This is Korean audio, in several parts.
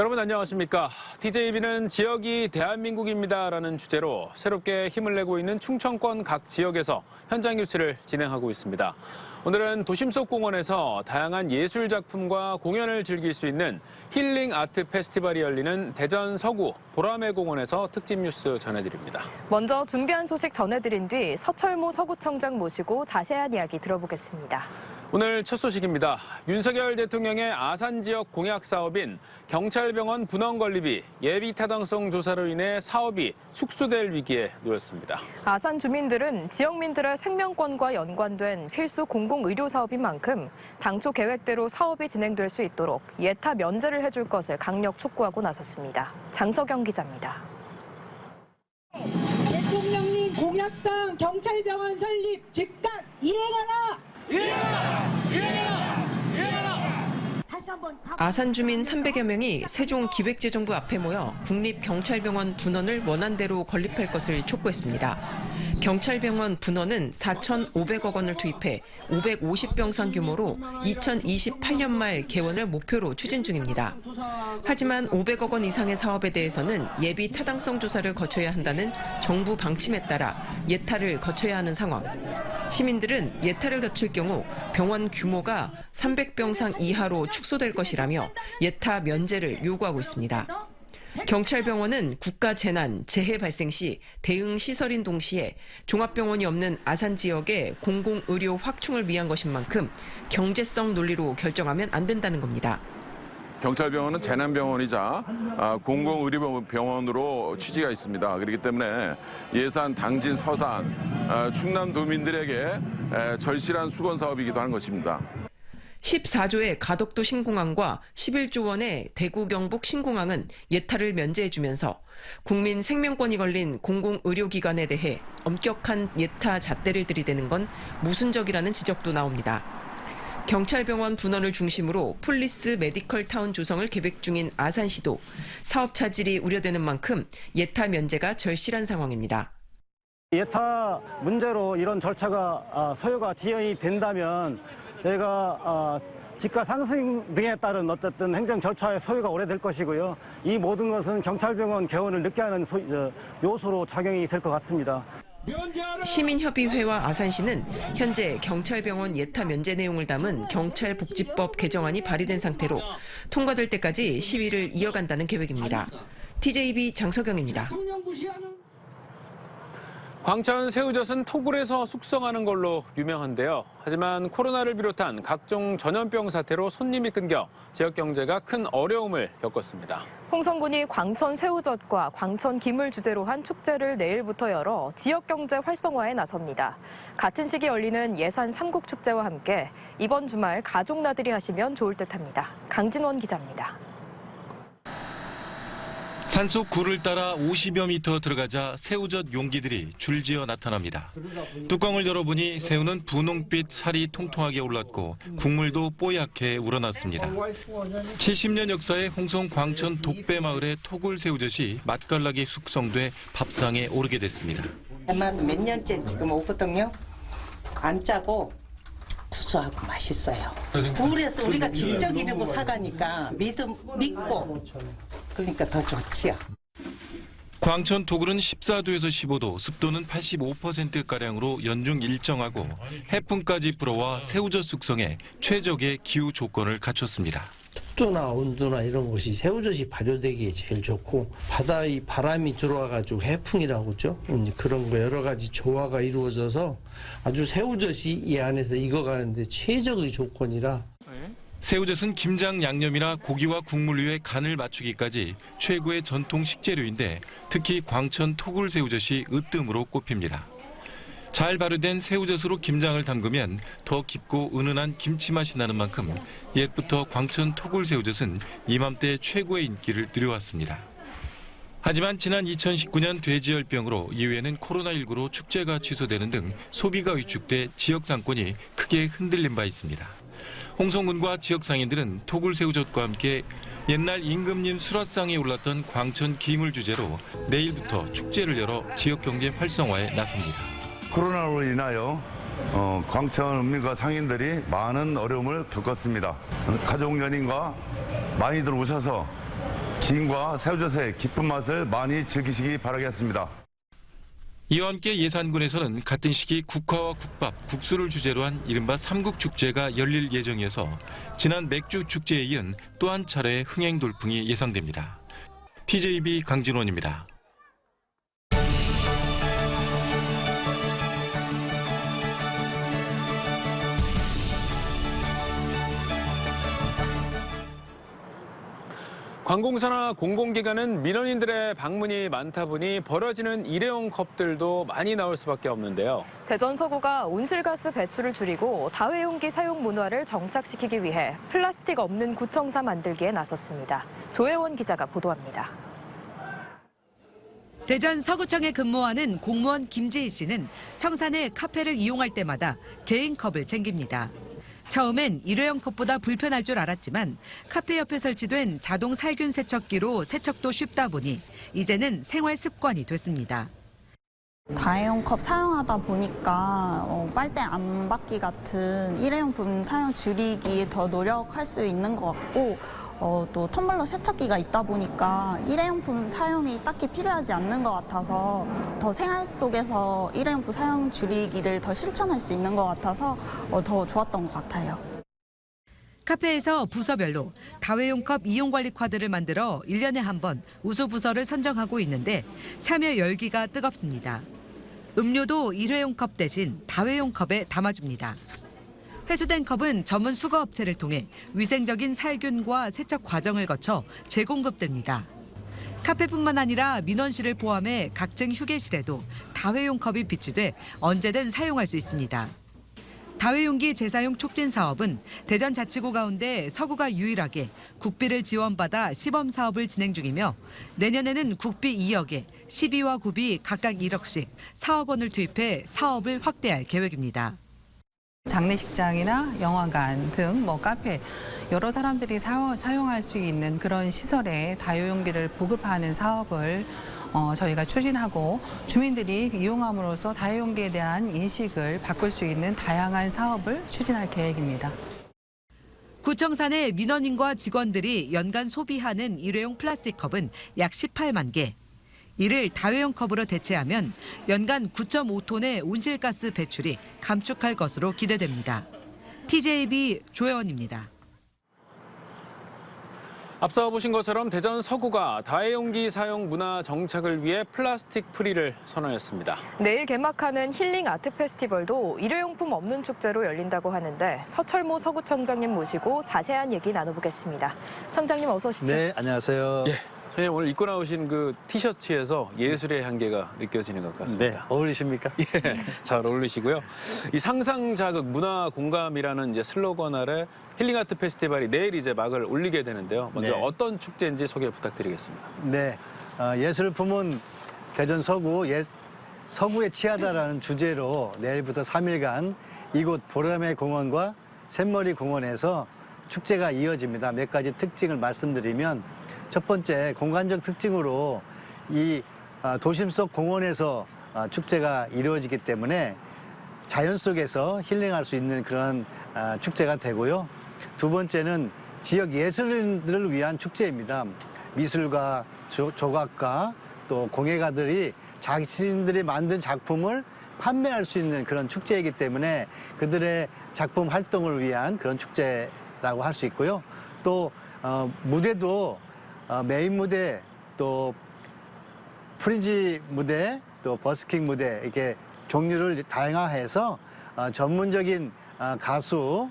여러분 안녕하십니까? TJB는 지역이 대한민국입니다라는 주제로 새롭게 힘을 내고 있는 충청권 각 지역에서 현장 뉴스를 진행하고 있습니다. 오늘은 도심 속 공원에서 다양한 예술 작품과 공연을 즐길 수 있는 힐링 아트 페스티벌이 열리는 대전 서구 보라매 공원에서 특집 뉴스 전해드립니다. 먼저 준비한 소식 전해드린 뒤 서철모 서구청장 모시고 자세한 이야기 들어보겠습니다. 오늘 첫 소식입니다. 윤석열 대통령의 아산 지역 공약 사업인 경찰병원 분원 건립이 예비 타당성 조사로 인해 사업이 축소될 위기에 놓였습니다. 아산 주민들은 지역민들의 생명권과 연관된 필수 공공의료 사업인 만큼 당초 계획대로 사업이 진행될 수 있도록 예타 면제를 해줄 것을 강력 촉구하고 나섰습니다. 장석영 기자입니다. 대통령님 공약상 경찰병원 설립 즉각 이행하라! 아산 주민 300여 명이 세종기획재정부 앞에 모여 국립경찰병원 분원을 원안대로 건립할 것을 촉구했습니다. 경찰병원 분원은 4,500억 원을 투입해 550병상 규모로 2028년 말 개원을 목표로 추진 중입니다. 하지만 500억 원 이상의 사업에 대해서는 예비 타당성 조사를 거쳐야 한다는 정부 방침에 따라 예타를 거쳐야 하는 상황. 시민들은 예타를 거칠 경우 병원 규모가 300병상 이하로 축소될 것이라며 예타 면제를 요구하고 있습니다. 경찰병원은 국가재난, 재해 발생 시 대응 시설인 동시에 종합병원이 없는 아산 지역의 공공의료 확충을 위한 것인 만큼 경제성 논리로 결정하면 안 된다는 겁니다. 경찰병원은 재난병원이자 공공의료병원으로 취지가 있습니다. 그렇기 때문에 예산, 당진, 서산, 충남도민들에게 절실한 수건 사업이기도 하는 것입니다. 14조의 가덕도 신공항과 11조 원의 대구 경북 신공항은 예타를 면제해주면서 국민 생명권이 걸린 공공의료기관에 대해 엄격한 예타 잣대를 들이대는 건 모순적이라는 지적도 나옵니다. 경찰병원 분원을 중심으로 폴리스 메디컬 타운 조성을 계획 중인 아산시도 사업 차질이 우려되는 만큼 예타 면제가 절실한 상황입니다. 예타 문제로 이런 절차가 소요가 지연이 된다면 저희가 지가 상승 등에 따른 어쨌든 행정 절차의 소요가 오래될 것이고요. 이 모든 것은 경찰병원 개원을 늦게 하는 요소로 작용이 될 것 같습니다. 시민협의회와 아산시는 현재 경찰병원 예타 면제 내용을 담은 경찰복지법 개정안이 발의된 상태로 통과될 때까지 시위를 이어간다는 계획입니다. TJB 장석영입니다. 광천 새우젓은 토굴에서 숙성하는 걸로 유명한데요. 하지만 코로나를 비롯한 각종 전염병 사태로 손님이 끊겨 지역 경제가 큰 어려움을 겪었습니다. 홍성군이 광천 새우젓과 광천 김을 주제로 한 축제를 내일부터 열어 지역 경제 활성화에 나섭니다. 같은 시기 열리는 예산 삼국축제와 함께 이번 주말 가족 나들이 하시면 좋을 듯합니다. 강진원 기자입니다. 산속 굴을 따라 50여 미터 들어가자 새우젓 용기들이 줄지어 나타납니다. 뚜껑을 열어보니 새우는 분홍빛 살이 통통하게 올랐고 국물도 뽀얗게 우러났습니다. 70년 역사의 홍성 광천 독배 마을의 토굴 새우젓이 맛깔나게 숙성돼 밥상에 오르게 됐습니다. 엄마도 몇 년째 지금 오거든요. 안 짜고 구수하고 맛있어요. 굴에서 우리가 직접 이르고 사가니까 믿고 그러니까 더 좋지요. 광천 토굴은 14도에서 15도, 습도는 85%가량으로 연중 일정하고 해풍까지 불어와 새우젓 숙성에 최적의 기후 조건을 갖췄습니다. 습도나 온도나 이런 것이 새우젓이 발효되기에 제일 좋고 바다의 바람이 들어와가지고 해풍이라고 그러죠. 그런 거 여러 가지 조화가 이루어져서 아주 새우젓이 이 안에서 익어가는데 최적의 조건이라. 새우젓은 김장 양념이나 고기와 국물 위에 간을 맞추기까지 최고의 전통 식재료인데 특히 광천 토굴 새우젓이 으뜸으로 꼽힙니다. 잘 발효된 새우젓으로 김장을 담그면 더 깊고 은은한 김치 맛이 나는 만큼 옛부터 광천 토굴 새우젓은 이맘때 최고의 인기를 누려왔습니다. 하지만 지난 2019년 돼지열병으로 이후에는 코로나19로 축제가 취소되는 등 소비가 위축돼 지역 상권이 크게 흔들린 바 있습니다. 홍성군과 지역 상인들은 토굴 새우젓과 함께 옛날 임금님 수라상에 올랐던 광천 김을 주제로 내일부터 축제를 열어 지역 경제 활성화에 나섭니다. 코로나로 인하여 광천 음민과 상인들이 많은 어려움을 겪었습니다. 가족 연인과 많이들 오셔서 김과 새우젓의 깊은 맛을 많이 즐기시기 바라겠습니다. 이와 함께 예산군에서는 같은 시기 국화와 국밥, 국수를 주제로 한 이른바 삼국축제가 열릴 예정이어서 지난 맥주축제에 이은 또 한 차례 흥행 돌풍이 예상됩니다. TJB 강진원입니다. 관공서나 공공기관은 민원인들의 방문이 많다 보니 벌어지는 일회용 컵들도 많이 나올 수밖에 없는데요. 대전 서구가 온실가스 배출을 줄이고 다회용기 사용 문화를 정착시키기 위해 플라스틱 없는 구청사 만들기에 나섰습니다. 조혜원 기자가 보도합니다. 대전 서구청에 근무하는 공무원 김재희 씨는 청사 내 카페를 이용할 때마다 개인 컵을 챙깁니다. 처음엔 일회용 컵보다 불편할 줄 알았지만 카페 옆에 설치된 자동 살균 세척기로 세척도 쉽다 보니 이제는 생활 습관이 됐습니다. 다회용 컵 사용하다 보니까 빨대 안 받기 같은 일회용품 사용 줄이기에 더 노력할 수 있는 것 같고 또 텀블러 세척기가 있다 보니까 일회용품 사용이 딱히 필요하지 않는 것 같아서 더 생활 속에서 일회용품 사용 줄이기를 더 실천할 수 있는 것 같아서 더 좋았던 것 같아요. 카페에서 부서별로 다회용 컵 이용 관리 카드를 만들어 1년에 한 번 우수 부서를 선정하고 있는데 참여 열기가 뜨겁습니다. 음료도 일회용 컵 대신 다회용 컵에 담아줍니다. 회수된 컵은 전문 수거업체를 통해 위생적인 살균과 세척 과정을 거쳐 재공급됩니다. 카페뿐만 아니라 민원실을 포함해 각층 휴게실에도 다회용 컵이 비치돼 언제든 사용할 수 있습니다. 다회용기 재사용 촉진 사업은 대전자치구 가운데 서구가 유일하게 국비를 지원받아 시범 사업을 진행 중이며 내년에는 국비 2억에 시비와 구비 각각 1억씩 4억 원을 투입해 사업을 확대할 계획입니다. 장례식장이나 영화관 등 카페 여러 사람들이 사용할 수 있는 그런 시설에 다회용기를 보급하는 사업을 저희가 추진하고 주민들이 이용함으로써 다회용기에 대한 인식을 바꿀 수 있는 다양한 사업을 추진할 계획입니다. 구청사 내 민원인과 직원들이 연간 소비하는 일회용 플라스틱 컵은 약 18만 개. 이를 다회용 컵으로 대체하면 연간 9.5톤의 온실가스 배출이 감축할 것으로 기대됩니다. TJB 조혜원입니다. 앞서 보신 것처럼 대전 서구가 다회용기 사용 문화 정착을 위해 플라스틱 프리를 선언했습니다. 내일 개막하는 힐링 아트 페스티벌도 일회용품 없는 축제로 열린다고 하는데 서철모 서구청장님 모시고 자세한 얘기 나눠보겠습니다. 청장님 어서 오십시오. 네, 안녕하세요. 예, 선생님 오늘 입고 나오신 그 티셔츠에서 예술의 향기가 느껴지는 것 같습니다. 네, 어울리십니까? 예, 잘 어울리시고요. 이 상상 자극 문화 공감이라는 이제 슬로건 아래 힐링 아트 페스티벌이 내일 이제 막을 올리게 되는데요. 먼저 네. 어떤 축제인지 소개 부탁드리겠습니다. 네, 예술 품은 대전 서구 서구에 취하다라는 주제로 내일부터 3일간 이곳 보라매 공원과 샘머리 공원에서 축제가 이어집니다. 몇 가지 특징을 말씀드리면 첫 번째 공간적 특징으로 이 도심 속 공원에서 축제가 이루어지기 때문에 자연 속에서 힐링할 수 있는 그런 축제가 되고요. 두 번째는 지역 예술인들을 위한 축제입니다. 미술가, 조각가, 또 공예가들이 자신들이 만든 작품을 판매할 수 있는 그런 축제이기 때문에 그들의 작품 활동을 위한 그런 축제라고 할 수 있고요. 또 무대도 메인 무대, 또 프린지 무대, 또 버스킹 무대 이렇게 종류를 다양화해서 전문적인 가수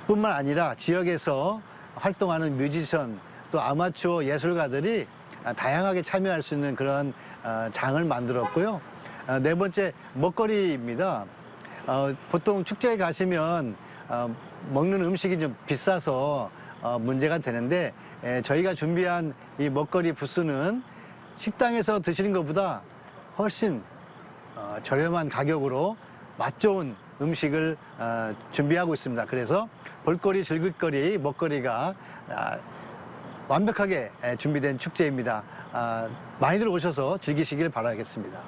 뿐만 아니라 지역에서 활동하는 뮤지션 또 아마추어 예술가들이 다양하게 참여할 수 있는 그런 장을 만들었고요. 네 번째 먹거리입니다. 보통 축제에 가시면 먹는 음식이 좀 비싸서 문제가 되는데 저희가 준비한 이 먹거리 부스는 식당에서 드시는 것보다 훨씬 저렴한 가격으로 맛 좋은 음식을 준비하고 있습니다. 그래서 볼거리, 즐길거리, 먹거리가 완벽하게 준비된 축제입니다. 많이들 오셔서 즐기시길 바라겠습니다.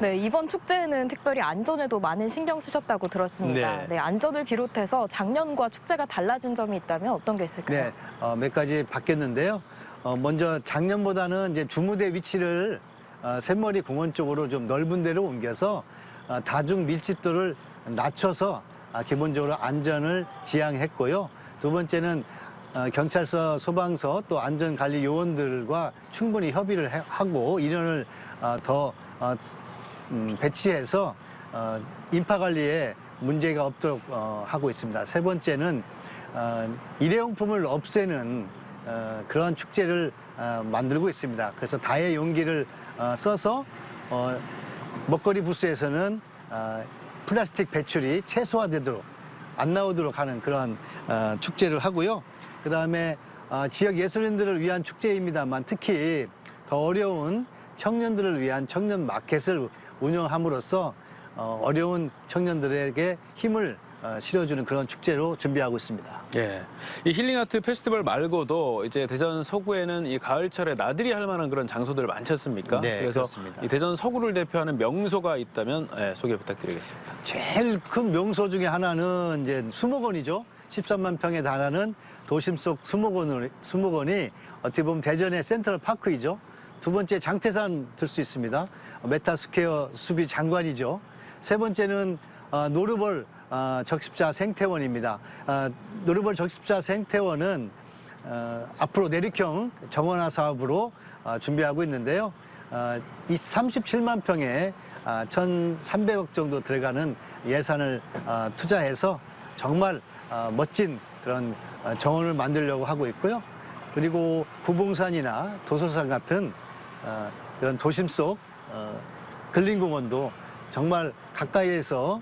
네, 이번 축제에는 특별히 안전에도 많은 신경 쓰셨다고 들었습니다. 네. 네, 안전을 비롯해서 작년과 축제가 달라진 점이 있다면 어떤 게 있을까요? 네, 몇 가지 바뀌었는데요. 먼저 작년보다는 이제 주무대 위치를 샘머리 공원 쪽으로 좀 넓은 데로 옮겨서 다중 밀집도를 낮춰서 기본적으로 안전을 지향했고요. 두 번째는 경찰서, 소방서 또 안전관리 요원들과 충분히 협의를 하고 인원을 더 배치해서 인파 관리에 문제가 없도록 하고 있습니다. 세 번째는 일회용품을 없애는 그런 축제를 만들고 있습니다. 그래서 다의 용기를 써서 먹거리 부스에서는 플라스틱 배출이 최소화되도록 안 나오도록 하는 그런 축제를 하고요. 그다음에 지역 예술인들을 위한 축제입니다만 특히 더 어려운 청년들을 위한 청년 마켓을 운영함으로써 어려운 청년들에게 힘을 실어주는 그런 축제로 준비하고 있습니다. 예, 이 힐링아트 페스티벌 말고도 이제 대전 서구에는 이 가을철에 나들이 할 만한 그런 장소들 많지 않습니까? 네, 그래서 그렇습니다. 이 대전 서구를 대표하는 명소가 있다면 소개 부탁드리겠습니다. 제일 큰 명소 중에 하나는 이제 수목원이죠. 13만 평에 달하는 도심 속 수목원이 어떻게 보면 대전의 센트럴 파크이죠. 두 번째 장태산 들 수 있습니다. 메타스퀘어 수비 장관이죠. 세 번째는 노르벌 적십자 생태원입니다. 노르벌 적십자 생태원은 앞으로 내륙형 정원화 사업으로 준비하고 있는데요. 이 37만 평에 1,300억 정도 들어가는 예산을 투자해서 정말 멋진 그런 정원을 만들려고 하고 있고요. 그리고 구봉산이나 도소산 같은 그런 도심 속 근린공원도 정말 가까이에서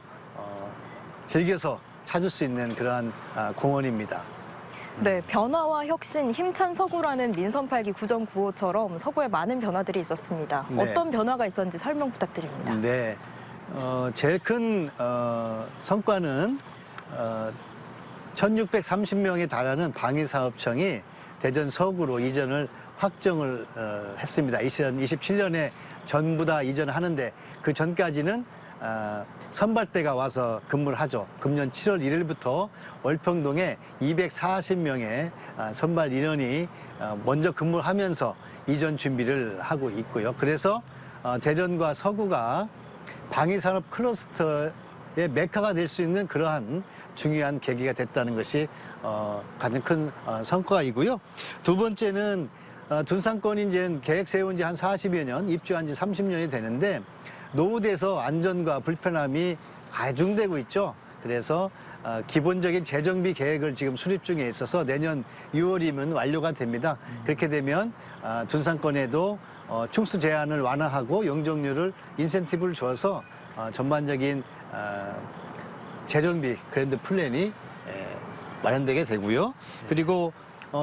즐겨서 찾을 수 있는 그러한 공원입니다. 네, 변화와 혁신, 힘찬 서구라는 민선 8기 구정 구호처럼 서구에 많은 변화들이 있었습니다. 네. 어떤 변화가 있었는지 설명 부탁드립니다. 네, 제일 큰 성과는 1,630명에 달하는 방위사업청이 대전 서구로 이전을 확정을 했습니다. 2027년에 전부 다 이전하는데 그 전까지는 선발대가 와서 근무를 하죠. 금년 7월 1일부터 월평동에 240명의 선발 인원이 먼저 근무하면서 이전 준비를 하고 있고요. 그래서 대전과 서구가 방위산업 클러스터의 메카가 될 수 있는 그러한 중요한 계기가 됐다는 것이 가장 큰 성과이고요. 두 번째는 둔산권이 이제 계획 세운 지 한 40여 년, 입주한 지 30년이 되는데 노후돼서 안전과 불편함이 가중되고 있죠. 그래서 기본적인 재정비 계획을 지금 수립 중에 있어서 내년 6월이면 완료가 됩니다. 그렇게 되면 둔산권에도 충수 제한을 완화하고 용적률을 인센티브를 줘서 전반적인 재정비 그랜드 플랜이 마련되게 되고요. 그리고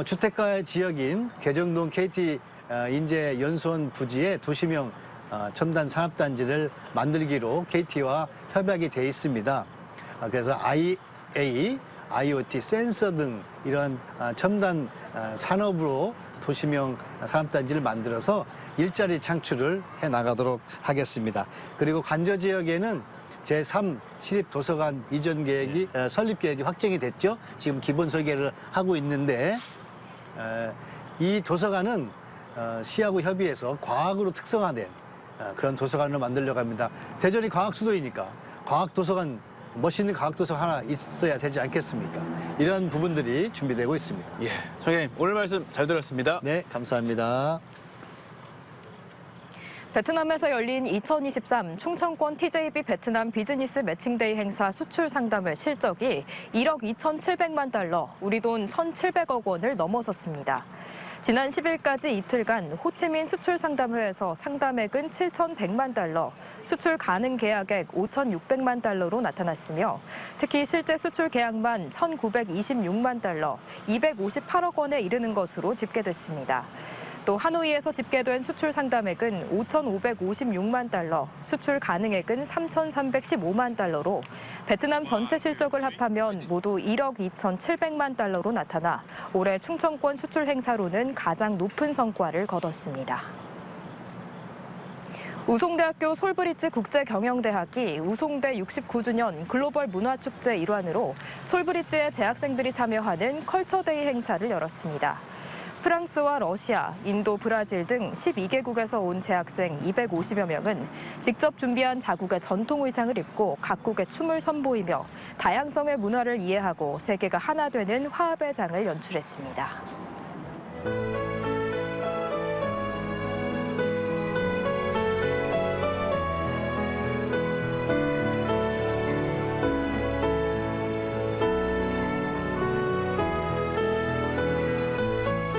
주택가 지역인 개정동 KT 인재 연수원 부지에 도시명 첨단 산업단지를 만들기로 KT와 협약이 돼 있습니다. 그래서 IA, IoT, 센서 등 이런 첨단 산업으로 도시명 산업단지를 만들어서 일자리 창출을 해나가도록 하겠습니다. 그리고 관저 지역에는 제3 시립도서관 이전 계획이 설립 계획이 확정이 됐죠. 지금 기본 설계를 하고 있는데 이 도서관은 시하고 협의해서 과학으로 특성화된 그런 도서관을 만들려고 합니다. 대전이 과학수도이니까 과학도서관, 멋있는 과학도서관 하나 있어야 되지 않겠습니까? 이런 부분들이 준비되고 있습니다. 예, 총장님 오늘 말씀 잘 들었습니다. 네, 감사합니다. 베트남에서 열린 2023 충청권 TJB 베트남 비즈니스 매칭데이 행사 수출 상담회 실적이 1억 2,700만 달러, 우리 돈 1,700억 원을 넘어섰습니다. 지난 10일까지 이틀간 호치민 수출 상담회에서 상담액은 7,100만 달러, 수출 가능 계약액 5,600만 달러로 나타났으며 특히 실제 수출 계약만 1,926만 달러, 258억 원에 이르는 것으로 집계됐습니다. 또 하노이에서 집계된 수출 상담액은 5,556만 달러, 수출 가능액은 3,315만 달러로 베트남 전체 실적을 합하면 모두 1억 2,700만 달러로 나타나 올해 충청권 수출 행사로는 가장 높은 성과를 거뒀습니다. 우송대학교 솔브리지 국제경영대학이 우송대 69주년 글로벌 문화축제 일환으로 솔브리지의 재학생들이 참여하는 컬처데이 행사를 열었습니다. 프랑스와 러시아, 인도, 브라질 등 12개국에서 온 재학생 250여 명은 직접 준비한 자국의 전통 의상을 입고 각국의 춤을 선보이며 다양성의 문화를 이해하고 세계가 하나 되는 화합의 장을 연출했습니다.